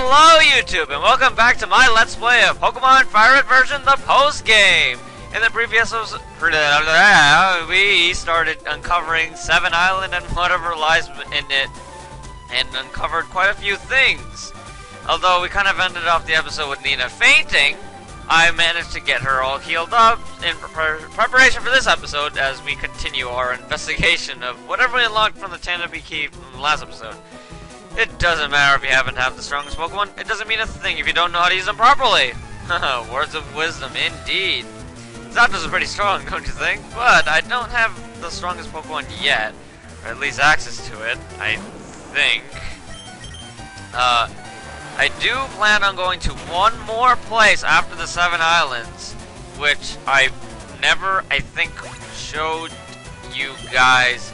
Hello YouTube, and welcome back to my Let's Play of Pokemon FireRed version, the post-game! In the previous episode, we started uncovering 7 Island and whatever lies in it, and uncovered quite a few things. Although we kind of ended off the episode with Nina fainting, I managed to get her all healed up in preparation for this episode as we continue our investigation of whatever we unlocked from the Tanoby key from the last episode. It doesn't matter if you haven't had the strongest Pokemon. It doesn't mean a thing if you don't know how to use them properly. Words of wisdom, indeed. Zapdos is pretty strong, don't you think? But I don't have the strongest Pokemon yet. Or at least access to it, I think. I do plan on going to one more place after the 7 Islands, which I never, I think, showed you guys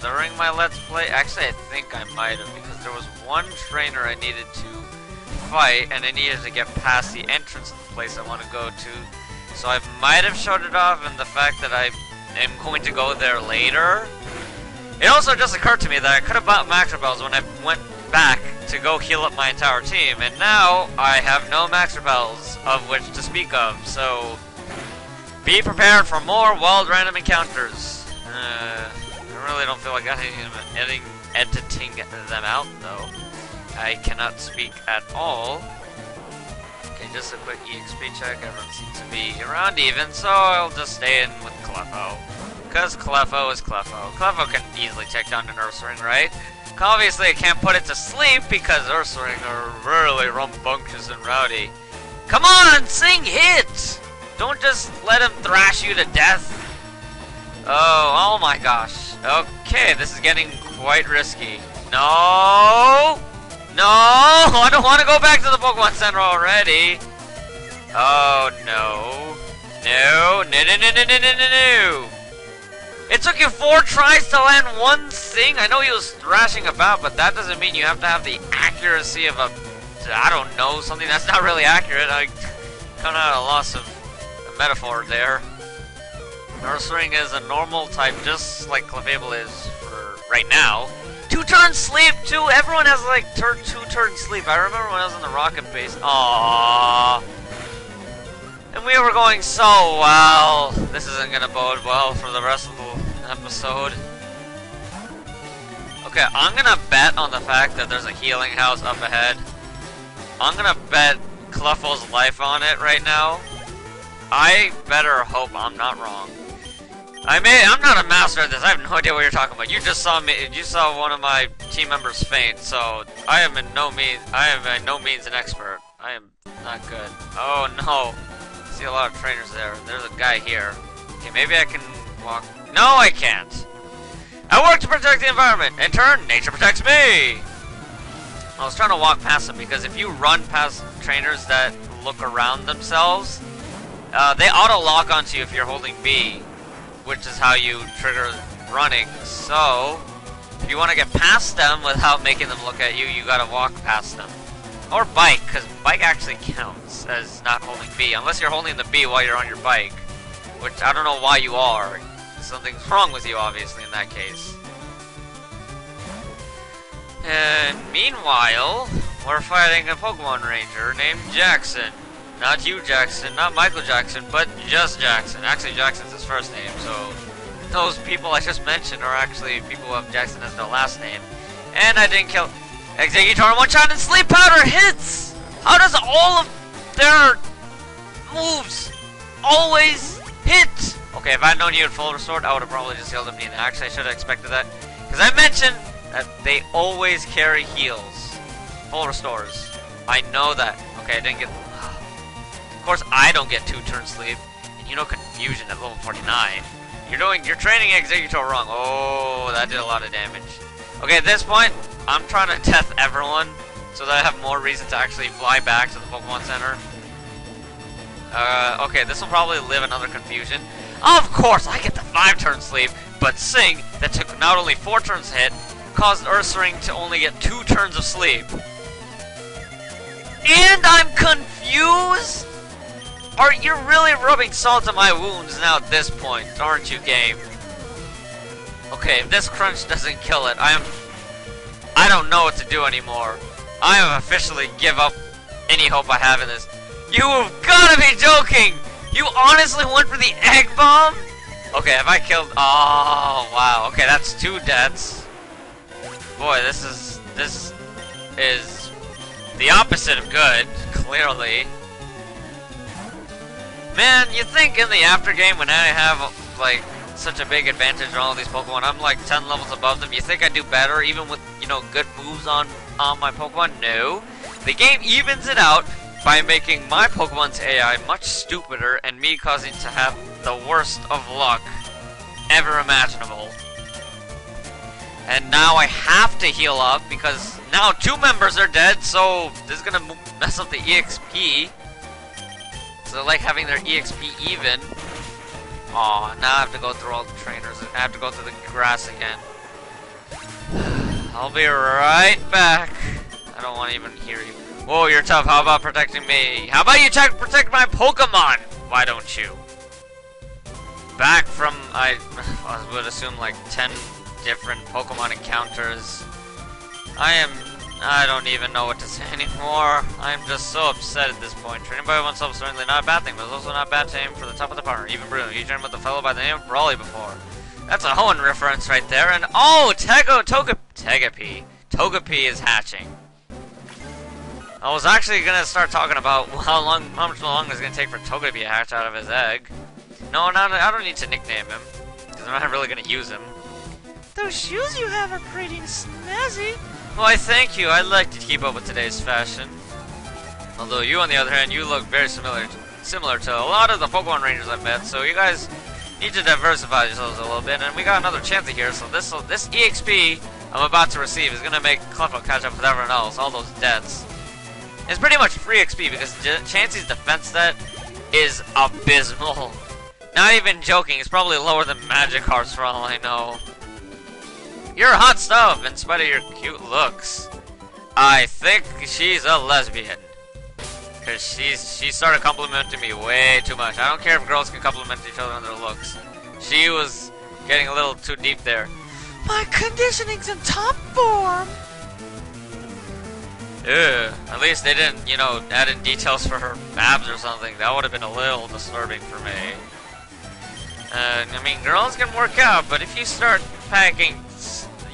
during my Let's Play. Actually, I think I might have, because there was one trainer I needed to fight, and I needed to get past the entrance of the place I want to go to. So I might have showed it off, and the fact that I am going to go there later. It also just occurred to me that I could have bought Max Repels when I went back to go heal up my entire team, and now I have no Max Repels of which to speak of, so be prepared for more wild random encounters. I really don't feel like editing them out, though. I cannot speak at all. Okay, just a quick EXP check. Everyone seems to be around even, so I'll just stay in with Clefo. Because Clefo is Clefo. Clefo can easily take down an Ursaring, right? Obviously, I can't put it to sleep because Ursaring are really rambunctious and rowdy. Come on, sing hits! Don't just let him thrash you to death. Oh my gosh. Okay, this is getting quite risky. No! No! I don't want to go back to the Pokemon Center already. Oh, no. No. No. It took you 4 tries to land one thing? I know he was thrashing about, but that doesn't mean you have to have the accuracy of I don't know, something that's not really accurate. I kind of had a loss of a metaphor there. Ursaring is a normal type, just like Clefable is for right now. 2-turn sleep, too! Everyone has like 2-turn sleep. I remember when I was in the rocket base. Aww. And we were going so well. This isn't gonna bode well for the rest of the episode. Okay, I'm gonna bet on the fact that there's a healing house up ahead. I'm gonna bet Clefo's life on it right now. I better hope I'm not wrong. I'm not a master at this. I have no idea what you're talking about. You just saw me. You saw one of my team members faint. So I am by no means an expert. I am not good. Oh no! I see a lot of trainers there. There's a guy here. Okay, maybe I can walk. No, I can't. I work to protect the environment. In turn, nature protects me. I was trying to walk past them because if you run past trainers that look around themselves, they auto lock onto you if you're holding B, which is how you trigger running. So, if you want to get past them without making them look at you, you gotta walk past them. Or bike, because bike actually counts as not holding B, unless you're holding the B while you're on your bike, which I don't know why you are. Something's wrong with you, obviously, in that case. And meanwhile, we're fighting a Pokemon Ranger named Jackson. Not Hugh Jackson, not Michael Jackson, but just Jackson. Actually, Jackson's his first name, so those people I just mentioned are actually people who have Jackson as their last name. And I didn't kill Exeggutor in one shot, and Sleep Powder hits! How does all of their moves always hit? Okay, if I'd known you had full restored, I would have probably just healed him. Actually, I should have expected that, because I mentioned that they always carry heals. Full restores. I know that. Okay, I didn't get... Of course, I don't get 2-turn sleep, and you know confusion at level 49. You're training Exeggutor wrong. Oh, that did a lot of damage. Okay, at this point, I'm trying to death everyone so that I have more reason to actually fly back to the Pokemon Center. Okay, this will probably live another confusion. Of course, I get the 5-turn sleep, but Sing, that took not only 4 turns to hit, caused Ursaring to only get 2 turns of sleep. And I'm confused? You're really rubbing salt in my wounds now at this point, aren't you, game? Okay, if this crunch doesn't kill it, I don't know what to do anymore. I have officially give up any hope I have in this. You've gotta be joking! You honestly went for the egg bomb? Okay, have I killed... Oh, wow. Okay, that's 2 deaths. Boy, this is the opposite of good, clearly. Man, you think in the after game when I have, like, such a big advantage on all these Pokemon, I'm like 10 levels above them, you think I do better even with, you know, good moves on my Pokemon? No. The game evens it out by making my Pokemon's AI much stupider and me causing to have the worst of luck ever imaginable. And now I have to heal up because now 2 members are dead, so this is gonna mess up the EXP. So like having their EXP even. Aw, now I have to go through all the trainers. I have to go through the grass again. I'll be right back. I don't want to even hear you. Whoa, you're tough. How about protecting me? How about you protect my Pokemon? Why don't you? Back from, I would assume like 10 different Pokemon encounters. I don't even know what to say anymore. I'm just so upset at this point. Training by oneself is certainly not a bad thing, but it's also not bad to aim for the top of the partner. Even Bruno, you trained with a fellow by the name of Brawly before. That's a Hoenn reference right there, and oh, Togepi is hatching. I was actually gonna start talking about how much longer it's gonna take for Togepi to hatch out of his egg. No, I don't need to nickname him, because I'm not really gonna use him. Those shoes you have are pretty snazzy. Why, thank you. I'd like to keep up with today's fashion. Although you, on the other hand, you look very similar to a lot of the Pokemon Rangers I've met, so you guys need to diversify yourselves a little bit, and we got another Chansey here, so this EXP I'm about to receive is going to make Clefairy catch up with everyone else, all those deaths. It's pretty much free XP, because Chansey's defense stat is abysmal. Not even joking, it's probably lower than Magikarp's for all I know. You're hot stuff, in spite of your cute looks. I think she's a lesbian. Because she started complimenting me way too much. I don't care if girls can compliment each other on their looks. She was getting a little too deep there. My conditioning's in top form! Ew, at least they didn't, you know, add in details for her abs or something. That would have been a little disturbing for me. I mean, girls can work out, but if you start packing...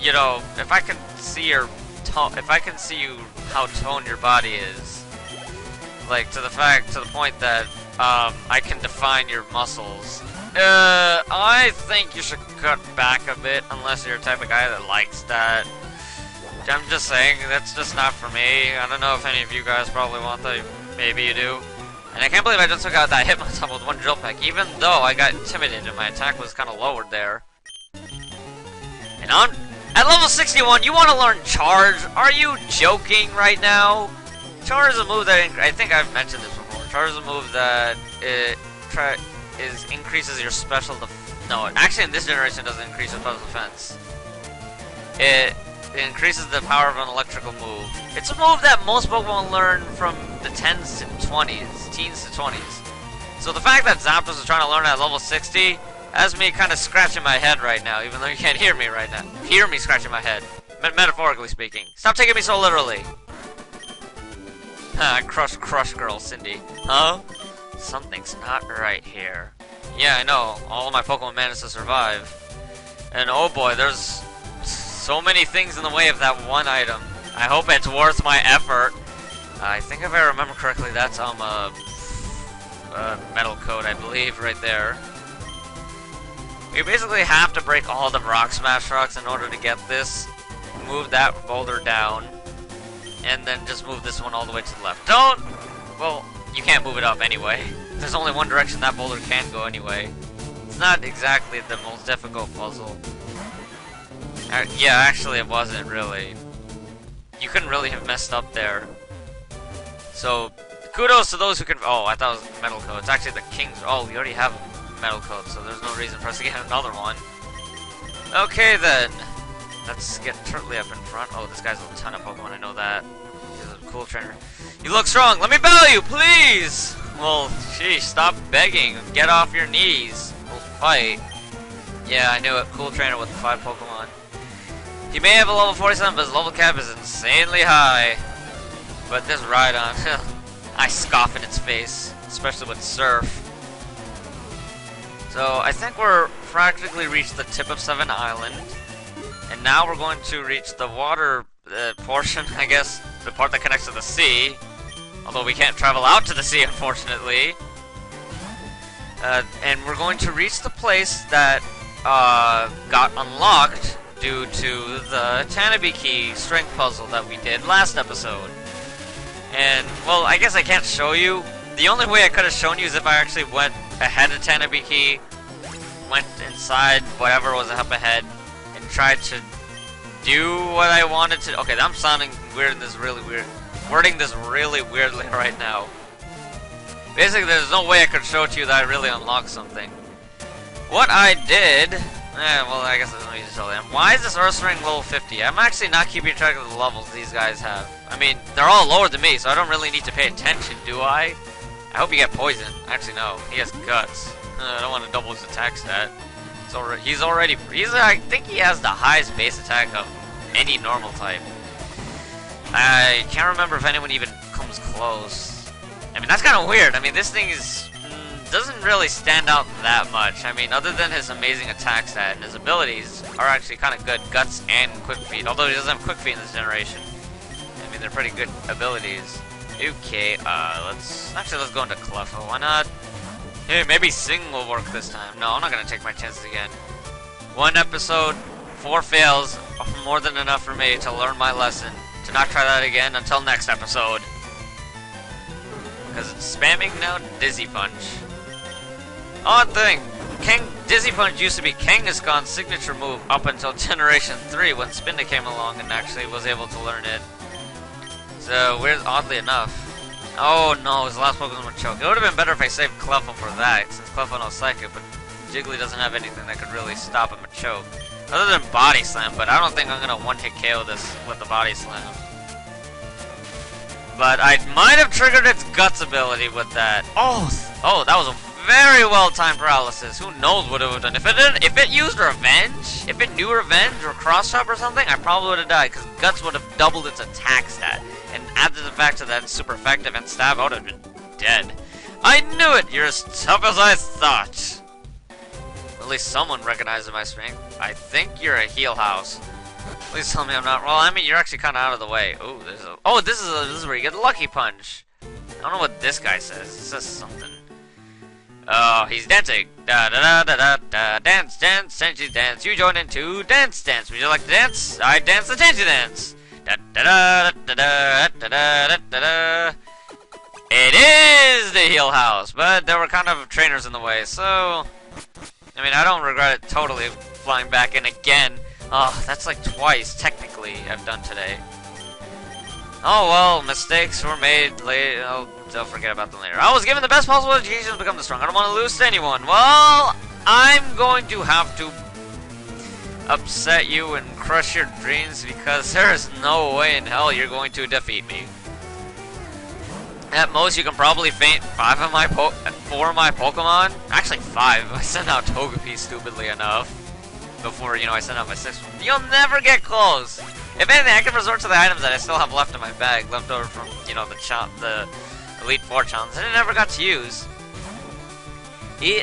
You know, if I can see how toned your body is, like to the point that I can define your muscles. I think you should cut back a bit, unless you're the type of guy that likes that. I'm just saying, that's just not for me. I don't know if any of you guys probably want that. Maybe you do. And I can't believe I just took out that hit myself with 1 drill peck, even though I got intimidated and my attack was kind of lowered there. And at level 61, you want to learn Charge? Are you joking right now? Charge is a move that, I think I've mentioned this before. Charge is a move that increases your special no, actually in this generation it doesn't increase your special defense. It increases the power of an electrical move. It's a move that most Pokemon learn from the teens to 20s. So the fact that Zapdos is trying to learn at level 60 has me kind of scratching my head right now, even though you can't hear me right now. Hear me scratching my head. Metaphorically speaking. Stop taking me so literally. Crush girl, Cindy. Huh? Something's not right here. Yeah, I know. All of my Pokemon managed to survive. And oh boy, there's so many things in the way of that one item. I hope it's worth my effort. I think if I remember correctly, that's a metal coat, I believe, right there. You basically have to break all the Rock Smash rocks in order to get this. Move that boulder down. And then just move this one all the way to the left. Well, you can't move it up anyway. There's only one direction that boulder can go anyway. It's not exactly the most difficult puzzle. Yeah, actually it wasn't really. You couldn't really have messed up there. So, kudos to those who can... Oh, I thought it was metal coat. It's actually the King's... Oh, we already have metal coat, so there's no reason for us to get another one. Okay then, let's get Turtley up in front. Oh, this guy's a ton of Pokemon, I know that. He's a cool trainer. You look strong, let me battle you, please! Well, sheesh, stop begging, get off your knees. We'll fight. Yeah, I knew it, cool trainer with 5 Pokemon. He may have a level 47, but his level cap is insanely high. But this Rhydon, I scoff in its face, especially with Surf. So I think we're practically reached the tip of 7 Island, and now we're going to reach the water portion, I guess, the part that connects to the sea. Although we can't travel out to the sea, unfortunately. And we're going to reach the place that got unlocked due to the Tanoby Key strength puzzle that we did last episode. And, well, I guess I can't show you. The only way I could have shown you is if I actually went ahead of Tanoby Key, went inside whatever was up ahead, and tried to do what I wanted to. Okay, I'm sounding weird in this really weird. Wording this really weirdly right now. Basically, there's no way I could show it to you that I really unlocked something. What I did... well, I guess there's no need to tell them. Why is this Earth Ring level 50? I'm actually not keeping track of the levels these guys have. I mean, they're all lower than me, so I don't really need to pay attention, do I? I hope you get poisoned. Actually, no. He has guts. I don't want to double his attack stat. I think he has the highest base attack of any normal type. I can't remember if anyone even comes close. I mean, that's kind of weird. I mean, this thing doesn't really stand out that much. I mean, other than his amazing attack stat, and his abilities are actually kind of good. Guts and Quick Feet. Although he doesn't have Quick Feet in this generation. I mean, they're pretty good abilities. Okay, let's go into Clefo. Why not? Hey, maybe Sing will work this time. No, I'm not gonna take my chances again. 1 episode, 4 fails, are more than enough for me to learn my lesson. To not try that again until next episode. Because it's spamming now Dizzy Punch. Odd thing, Dizzy Punch used to be Kangaskhan's signature move up until Generation 3 when Spinda came along and actually was able to learn it. So, weird, oddly enough. Oh no, his last Pokemon was Machoke. It would have been better if I saved Clefo for that, since Clefo knows Psychic, but Jiggly doesn't have anything that could really stop a Machoke. Other than Body Slam, but I don't think I'm gonna one-hit KO this with the Body Slam. But I might have triggered its Guts ability with that. Oh, that was a very well-timed paralysis. Who knows what it would have done. If it used Revenge, if it knew Revenge or Cross Chop or something, I probably would have died, because Guts would have doubled its attack stat. And added the fact that it's super effective and Stab, I would have been dead. I knew it! You're as tough as I thought. At least someone recognizes my strength. I think you're a Heal House. Please tell me I'm not. Well, I mean, you're actually kind of out of the way. Ooh, this is where you get the Lucky Punch. I don't know what this guy says. He says something. Oh, he's dancing. Da da da da da da. Dance, dance, Tenchi dance. You join into dance, dance. Would you like to dance? I dance the Tenchi dance. Da da da da da da da da da da. It is the Heal House, but there were kind of trainers in the way, so. I mean, I don't regret it totally flying back in again. Oh, that's like twice, technically, I've done today. Oh well, mistakes were made later. I'll forget about them later. I was given the best possible education to become the strong. I don't want to lose to anyone. Well, I'm going to have to upset you and crush your dreams because there is no way in hell you're going to defeat me. At most, you can probably faint 4 of my Pokemon. Actually, 5. I sent out Togepi stupidly enough. Before, I sent out my 6th one. You'll never get close! If anything, I can resort to the items that I still have left in my bag. Left over from, the Elite Four challenge that I never got to use.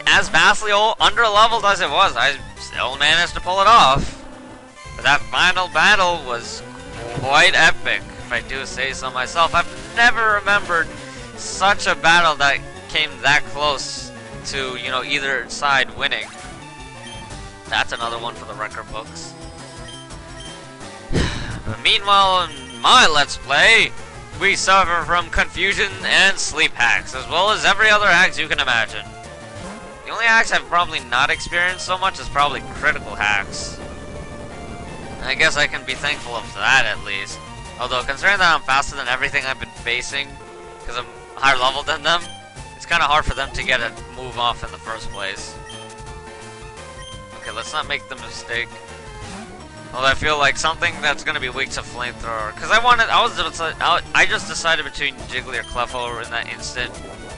As vastly under-leveled as it was, I still managed to pull it off. But that final battle was quite epic, if I do say so myself. I've never remembered such a battle that came that close to, either side winning. That's another one for the record books. But meanwhile, in my Let's Play, we suffer from confusion and sleep hacks, as well as every other hacks you can imagine. The only hacks I've probably not experienced so much is probably critical hacks. I guess I can be thankful of that at least. Although, considering that I'm faster than everything I've been facing, because I'm higher level than them, it's kind of hard for them to get a move off in the first place. Okay, let's not make the mistake. Although I feel like something that's gonna be weak to Flamethrower, because I just decided between Jiggly or Clefo in that instant,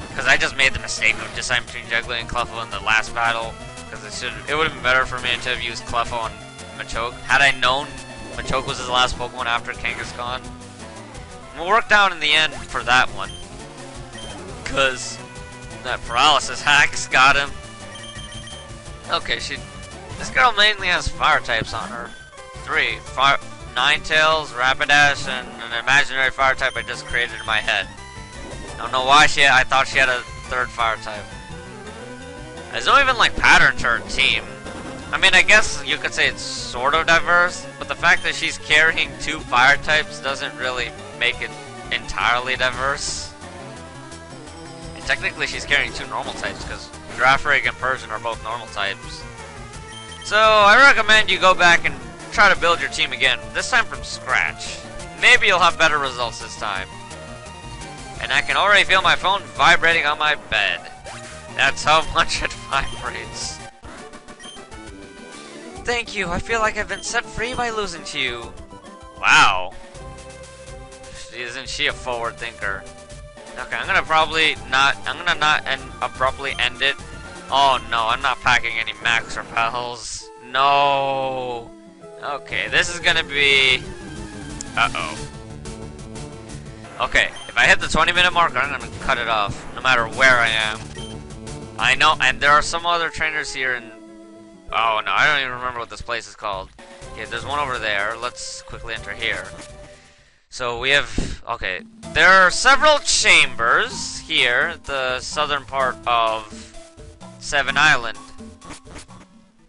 because I just made the mistake of deciding between Jiggly and Clefo in the last battle, because it would have been better for me to have used Clefo on Machoke. Had I known Machoke was his last Pokemon after Kangaskhan. We'll work down in the end for that one. Because that paralysis hacks got him. Okay, this girl mainly has fire types on her. 3. Ninetales, Rapidash, and an imaginary fire type I just created in my head. I don't know why I thought she had a 3rd fire type. There's no even like pattern to her team. I mean, I guess you could say it's sort of diverse, but the fact that she's carrying 2 fire types doesn't really make it entirely diverse. And technically she's carrying 2 normal types, because Girafarig and Persian are both normal types. So I recommend you go back and try to build your team again, this time from scratch. Maybe you'll have better results this time. And I can already feel my phone vibrating on my bed. That's how much it vibrates. Thank you, I feel like I've been set free by losing to you. Wow. Isn't she a forward thinker? Okay, I'm gonna not abruptly end it. Oh no, I'm not packing any max repels. No. Okay, this is gonna be... Uh-oh. Okay, if I hit the 20-minute marker, I'm gonna cut it off, no matter where I am. I know, and there are some other trainers here in... Oh no, I don't even remember what this place is called. Okay, there's one over there. Let's quickly enter here. So we have... Okay, there are several chambers here, the southern part of 7 Island.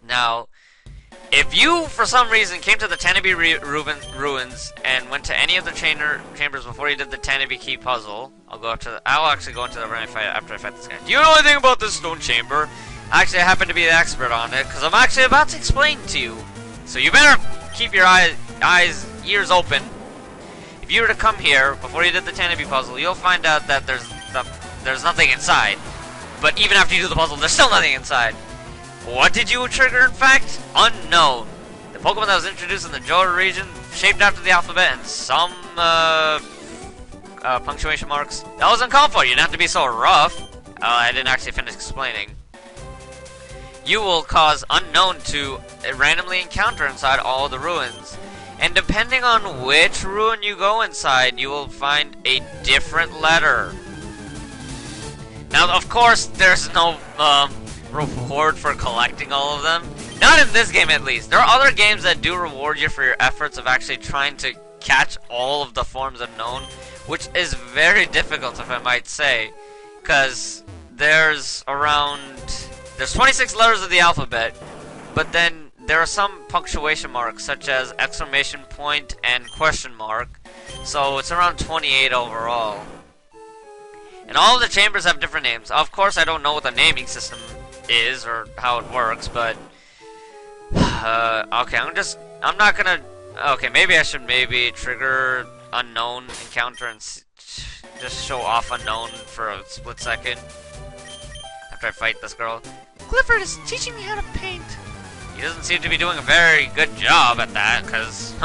Now... If you, for some reason, came to the Tanoby Ruins and went to any of the chambers before you did the Tanoby Key puzzle, I'll actually go into the right fight after I fight this guy. Do you know anything about this stone chamber? Actually, I happen to be the expert on it, because I'm actually about to explain to you. So you better keep your ears open. If you were to come here before you did the Tanoby puzzle, you'll find out that there's nothing inside. But even after you do the puzzle, there's still nothing inside. What did you trigger, in fact? Unown. The Pokemon that was introduced in the Johto region, shaped after the alphabet, and some, punctuation marks. That was uncalled for. You didn't have to be so rough. I didn't actually finish explaining. You will cause Unown to randomly encounter inside all the ruins. And depending on which ruin you go inside, you will find a different letter. Now, of course, there's no, reward for collecting all of them. Not in this game, at least. There are other games that do reward you for your efforts of actually trying to catch all of the forms unknown, which is very difficult, if I might say, because there's 26 letters of the alphabet, but then there are some punctuation marks, such as exclamation point and question mark, so it's around 28 overall. And all of the chambers have different names. Of course, I don't know what the naming system is or how it works, but okay, I'm not gonna. Okay, maybe I should trigger Unown encounter and just show off Unown for a split second after I fight this girl. Clifford is teaching me how to paint. He doesn't seem to be doing a very good job at that, because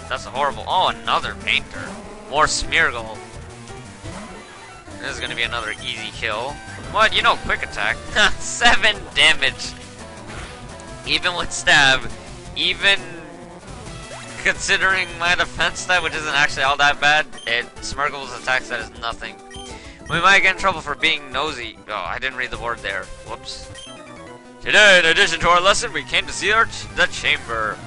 that's horrible. Oh, another painter, more Smeargle. This is gonna be another easy kill. What? You know, quick attack. 7 damage. Even with stab. Even considering my defense stat, which isn't actually all that bad, Smeargle's attack stat is nothing. We might get in trouble for being nosy. Oh, I didn't read the board there. Whoops. Today, in addition to our lesson, we came to see the chamber.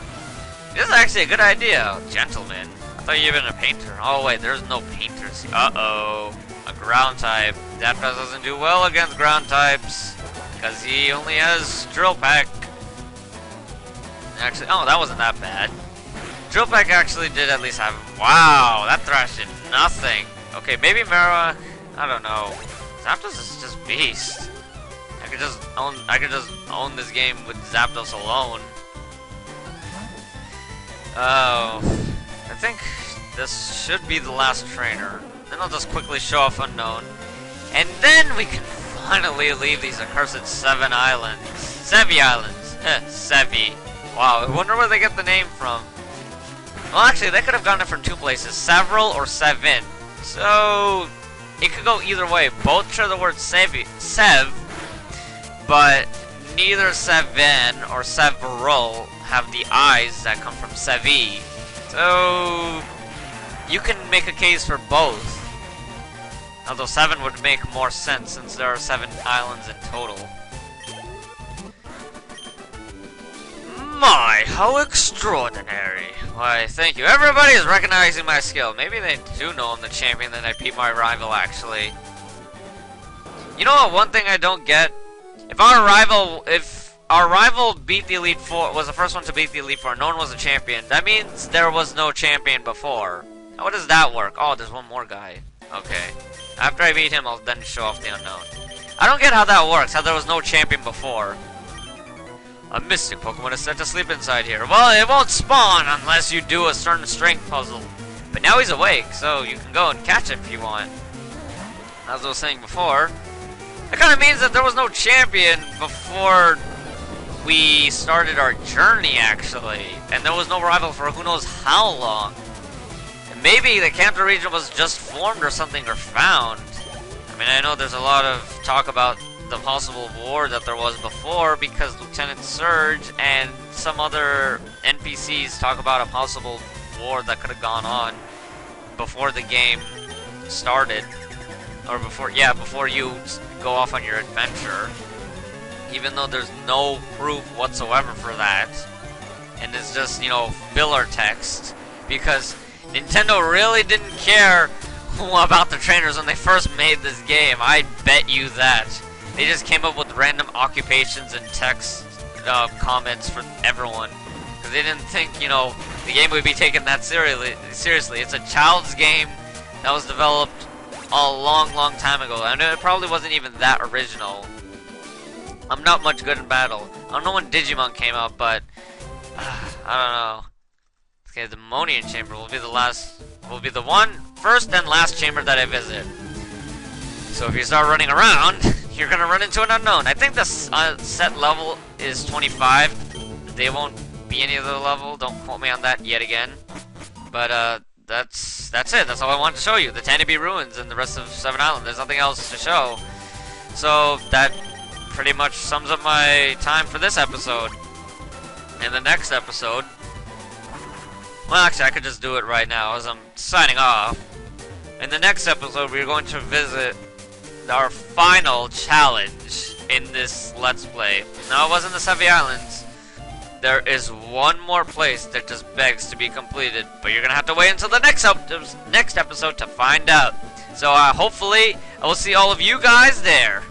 This is actually a good idea, gentlemen. I thought you'd been a painter. Oh wait, there's no painters. Uh-oh. A ground type. Zapdos doesn't do well against ground types because he only has Drill Peck. Actually, oh, that wasn't that bad. Drill Peck actually did at least have. Wow, that Thrash did nothing. Okay, maybe Mara. I don't know. Zapdos is just beast. I could just own this game with Zapdos alone. Oh, I think this should be the last trainer. Then I'll just quickly show off Unown. And then we can finally leave these accursed 7 islands. Sevi Islands. Sevi. Wow, I wonder where they get the name from. Well, actually, they could have gotten it from 2 places. Several or Sevin. So, it could go either way. Both share the word Sev, but neither Sevin or Several have the I's that come from Sevi. So, you can make a case for both. Although 7 would make more sense since there are 7 islands in total. My, how extraordinary. Why, thank you. Everybody is recognizing my skill. Maybe they do know I'm the champion, that I beat my rival, actually. You know what, one thing I don't get? If our rival beat the Elite Four, was the first one to beat the Elite Four, no one was a champion, that means there was no champion before. How does that work? Oh, there's one more guy. Okay. After I beat him, I'll then show off the Unown. I don't get how that works, how there was no champion before. A mystic Pokemon is set to sleep inside here. Well, it won't spawn unless you do a certain strength puzzle. But now he's awake, so you can go and catch him if you want. As I was saying before, that kind of means that there was no champion before we started our journey, actually. And there was no rival for who knows how long. And maybe the Kanto region was just formed or something, or found. I mean, I know there's a lot of talk about the possible war that there was before, because Lieutenant Surge and some other NPCs talk about a possible war that could have gone on before the game started, or before you go off on your adventure, even though there's no proof whatsoever for that, and it's just, you know, filler text, because Nintendo really didn't care about the trainers when they first made this game. I bet you that. They just came up with random occupations and text comments for everyone. Because they didn't think, you know, the game would be taken that seriously. It's a child's game that was developed a long, long time ago. And it probably wasn't even that original. I'm not much good in battle. I don't know when Digimon came out, but I don't know. Okay, the Monian Chamber will be the first and last chamber that I visit. So if you start running around, you're gonna run into an Unown. I think the set level is 25. They won't be any other level. Don't quote me on that yet again. But that's it. That's all I wanted to show you. The Tanoby Ruins and the rest of 7 Island. There's nothing else to show. So that pretty much sums up my time for this episode. In the next episode, well, actually, I could just do it right now as I'm signing off. In the next episode, we're going to visit our final challenge in this Let's Play. Now, it wasn't the 7 Islands. There is one more place that just begs to be completed, but you're gonna have to wait until the next episode to find out. So, hopefully, I will see all of you guys there.